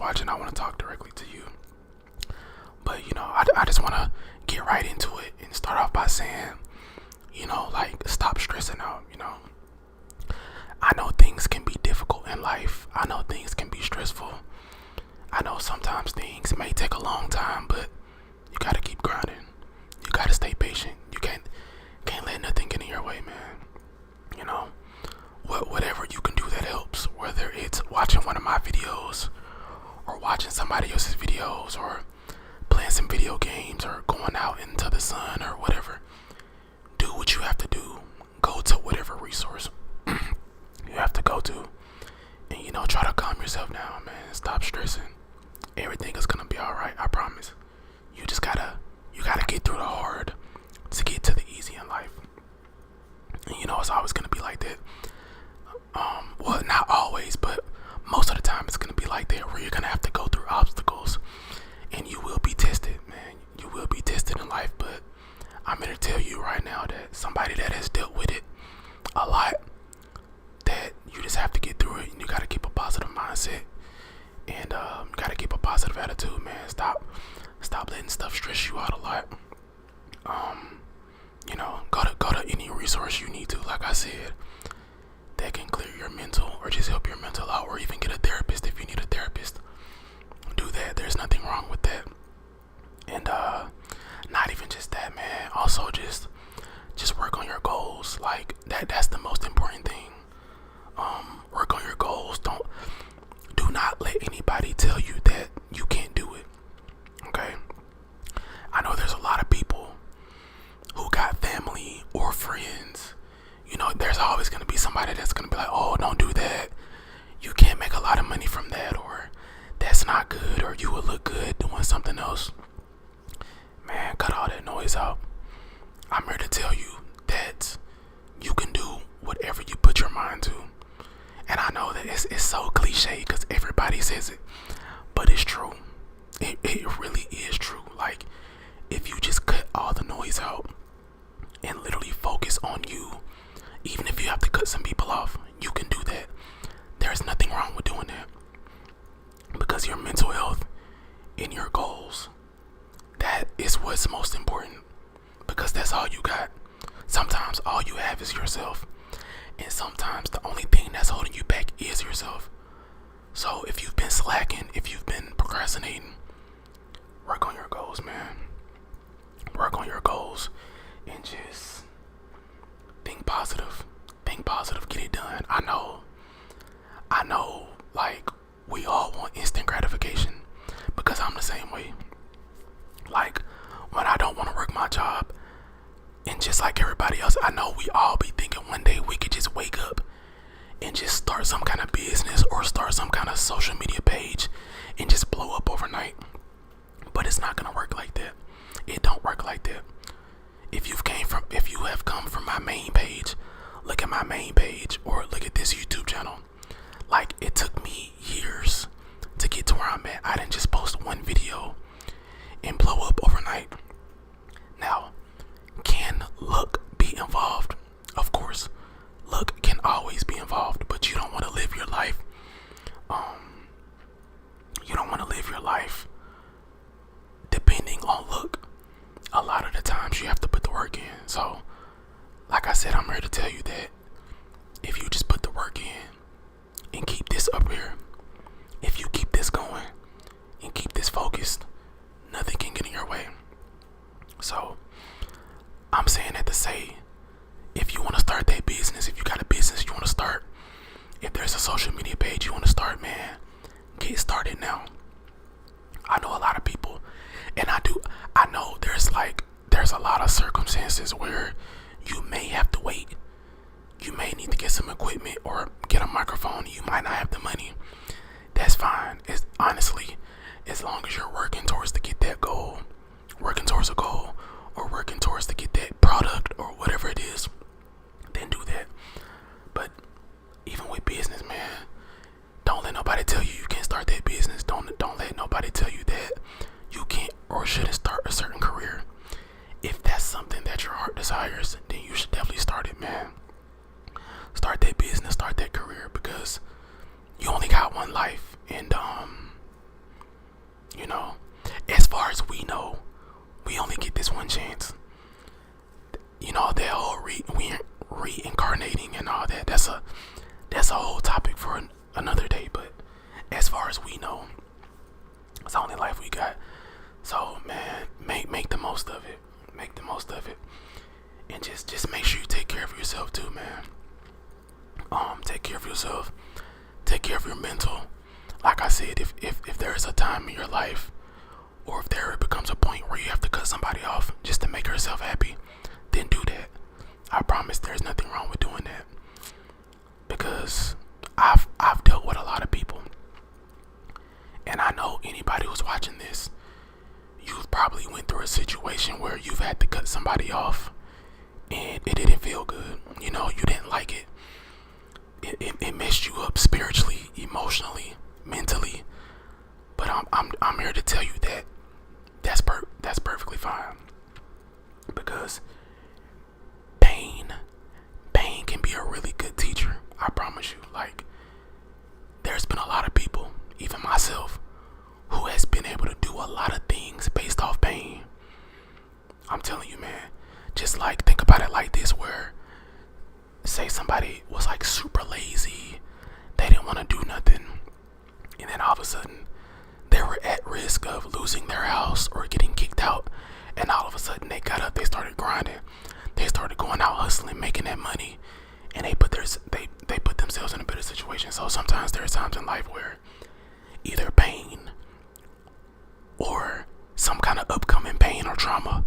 watching, I want to talk directly to you. But I just want to get right into it and start off by saying, like, stop stressing out. I know things can be difficult in life. I know things can be stressful. I know sometimes things may take a long time, but you gotta keep grinding. You gotta stay patient. You can't let nothing get in your way, man. Whatever you can do that helps, whether it's watching one of my videos or watching somebody else's videos or playing some video games or going out into the sun or whatever. Do what you have to do. Go to whatever resource you have to go to, and try to calm yourself down, man. Stop stressing. Everything is gonna be alright, I promise. You gotta get through the hard to get to the easy in life. And it's always gonna be like that. Well, not always, but most of the time it's gonna be like that, where you're gonna have to go through obstacles and you will be tested, man. You will be tested in life, but I'm here to tell you right now that somebody that has dealt with it a lot, that you just have to get through it, and you gotta keep a positive mindset, and you gotta keep a positive attitude, man. Stop letting stuff stress you out a lot. Go to any resource you need to, like I said, that can clear your mental or just help your mental out, or even get a therapist if you need a therapist. Do that. There's nothing wrong with that. And not even just that, man. Also just work on your goals. Like that's the most important thing. Work on your goals. Do not let anybody tell you that you can't do it. Okay? I know there's a lot of people who got family or friends. There's always going to be somebody that's going to be like, oh, don't do that. You can't make a lot of money from that, or that's not good, or you would look good doing something else. Man, cut all that noise out. I'm here to tell you that you can do whatever you put your mind to. And I know that it's so cliche because everybody says it, but it's true. It really is true. Like, if you just cut all the noise out and literally focus on you, even if you have to cut some people off, you can do that. There's nothing wrong with doing that, because your mental health and your goals, that is what's most important, because that's all you got. Sometimes all you have is yourself, and sometimes the only thing that's holding you back is yourself. So if you've been slacking, if you've been procrastinating, work on your goals, man. Work on your goals and just think positive. Think positive. Get it done. I know, like, we all want instant gratification, because I'm the same way. Like, when I don't want to work my job, and just like everybody else, I know we all be thinking one day we could just wake up and just start some kind of business or start some kind of social media page and just blow up overnight. But it's not gonna work like that. It don't work like that. If you have come from my main page, look at my main page, or look at this YouTube channel. Like, it took me years to get to where I'm at. I didn't just post one video and blow up overnight. Now, can luck be involved? Of course, luck can always be involved, but you don't want to live your life. You don't want to live your life depending on luck. A lot of the times you have to put the work in. So, like I said, I'm here to tell you that if you just put the work in and keep this up here, if you keep this going and keep this focused, nothing can get in your way. So, I'm saying that to say, if you want to start that business, if you got a business you want to start, if there's a social media page you want to start, man, get started now. I know a lot of people, and I know there's a lot of circumstances where you may have to wait. You may need to get some equipment or get a microphone. You might not have the money. That's fine. It's honestly, as long as you're working towards to get that goal, working towards a goal, or working towards to get that product or whatever it is, then do that. But even with business, man, don't let nobody tell you you can't start that business. Don't let nobody tell you that you can't or shouldn't start a certain career. If that's something that your heart desires, then you should definitely start it, man. Start that business, start that career, because you only got one life, and far as we know, we only get this one chance. That whole reincarnating and all that. That's a whole topic for another day. But as far as we know, it's the only life we got. So man, make the most of it. Make the most of it, and just make sure you take care of yourself too, man. Take care of yourself. Take care of your mental. Like I said, if there is a time in your life, or if there becomes a point where you have to cut somebody off just to make yourself happy, then do that. I promise there's nothing wrong with doing that. Because I've dealt with a lot of people. And I know anybody who's watching this, you've probably went through a situation where you've had to cut somebody off and it didn't feel good. You didn't like it. It messed you up spiritually, emotionally, mentally. But I'm here to tell you that that's perfectly fine. Because pain can be a really good teacher. I promise you. Like, there's been a lot of people, even myself, who has been able to do a lot of things based off pain. I'm telling you, man. Just like, think about it like this, where say somebody was like super lazy, they didn't want to do nothing, and then all of a sudden they were at risk of losing their house or getting kicked out, and all of a sudden they got up, they started grinding, they started going out hustling, making that money, and they put themselves in a better situation. So sometimes there's times in life where either pain or some kind of upcoming pain or trauma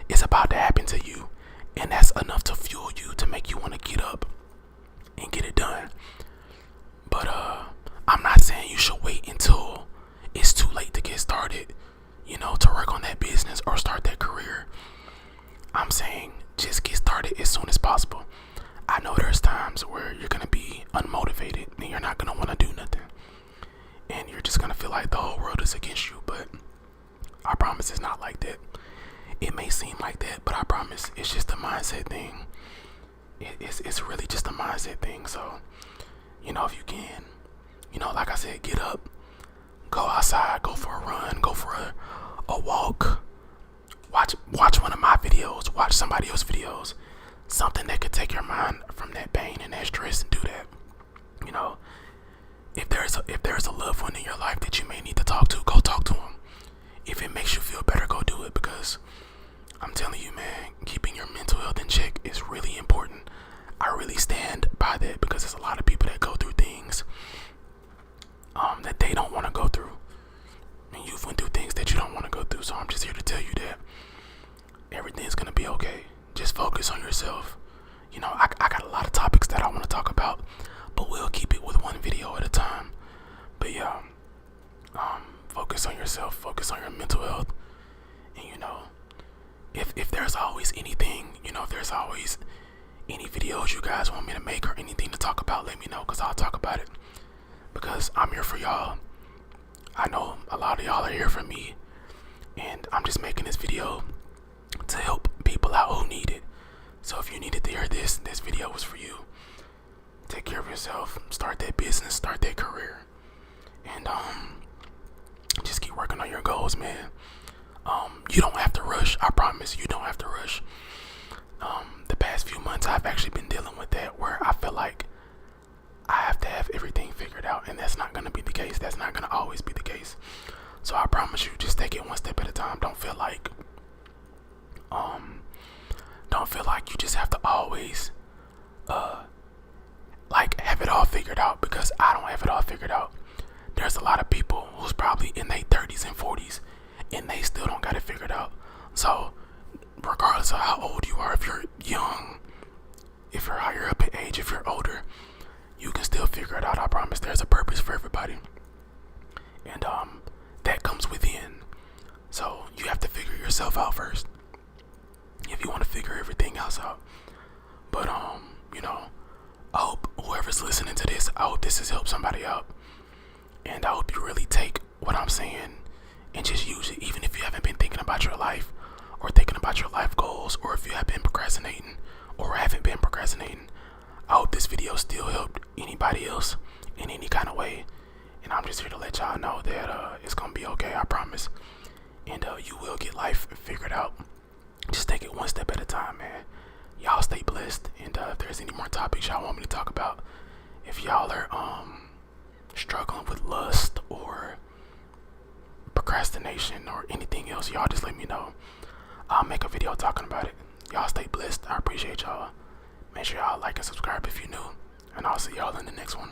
is about to happen to you, and that's enough to fuel you to make you want to get up and get it done. But I'm not saying you should wait until it's too late to get started, to work on that business or start that career. I'm saying just get started as soon as possible. I know there's times where you're gonna be unmotivated and you're not gonna want to do nothing, and you're just gonna feel like the whole world is against you. But I promise it's not like that. It may seem like that, but I promise it's just a mindset thing. It's really just a mindset thing. So, if you can, like I said, get up, go outside, go for a run, go for a walk, watch one of my videos, watch somebody else's videos, something that could take your mind from that pain and that stress, and do that. If there's a loved one in your life that you may need to talk to, go talk to them. If it makes you feel better, go do it, because I'm telling you, man, keeping your mental health in check is really important. I really stand by that, because there's a lot of people that go through things that they don't want to go through, and you've went through things that you don't want to go through. So I'm just here to tell you that everything's gonna be okay. Just focus on yourself. I got a lot of topics that I want to talk about, but we'll keep it with one video at a time. But yeah, focus on yourself, focus on your mental health, and if there's always anything, if there's always any videos you guys want me to make or anything to talk about, let me know, because I'll talk about it, because I'm here for y'all. I know a lot of y'all are here for me, and I'm just making this video to help people out who need it. So if you needed to hear this video was for you. Take care of yourself, start that business, start that career, and just keep working on your goals, man. You don't have to rush. I promise you don't have to rush. The past few months I've actually been dealing with that, where I feel like I have to have everything figured out, and that's not going to be the case. That's not going to always be the case. So I promise you, just take it one step at a time. Don't feel like you just have to always like have it all figured out, because I don't have it all figured out. There's a lot of people who's probably in their 30s and 40s and they still don't got it figured out. So regardless of how old you are, if you're young, if you're higher up in age, if you're older, you can still figure it out. I promise there's a purpose for everybody, and that comes within. So you have to figure yourself out first if you want to figure everything else out. But I hope whoever's listening to this, I hope this has helped somebody out, and I hope you really take what I'm saying and just use it, even if you haven't been thinking about your life or thinking about your life goals, or if you have been procrastinating or haven't been procrastinating. I hope this video still helped anybody else in any kind of way, and I'm just here to let y'all know that it's gonna be okay. I promise. and you will get life figured out. Just take it one step at a time, man. Y'all stay blessed, and if there's any more topics y'all want me to talk about, if y'all are struggling with lust or procrastination or anything else, y'all just let me know. I'll make a video talking about it. Y'all stay blessed. I appreciate y'all. Make sure y'all like and subscribe if you're new, and I'll see y'all in the next one.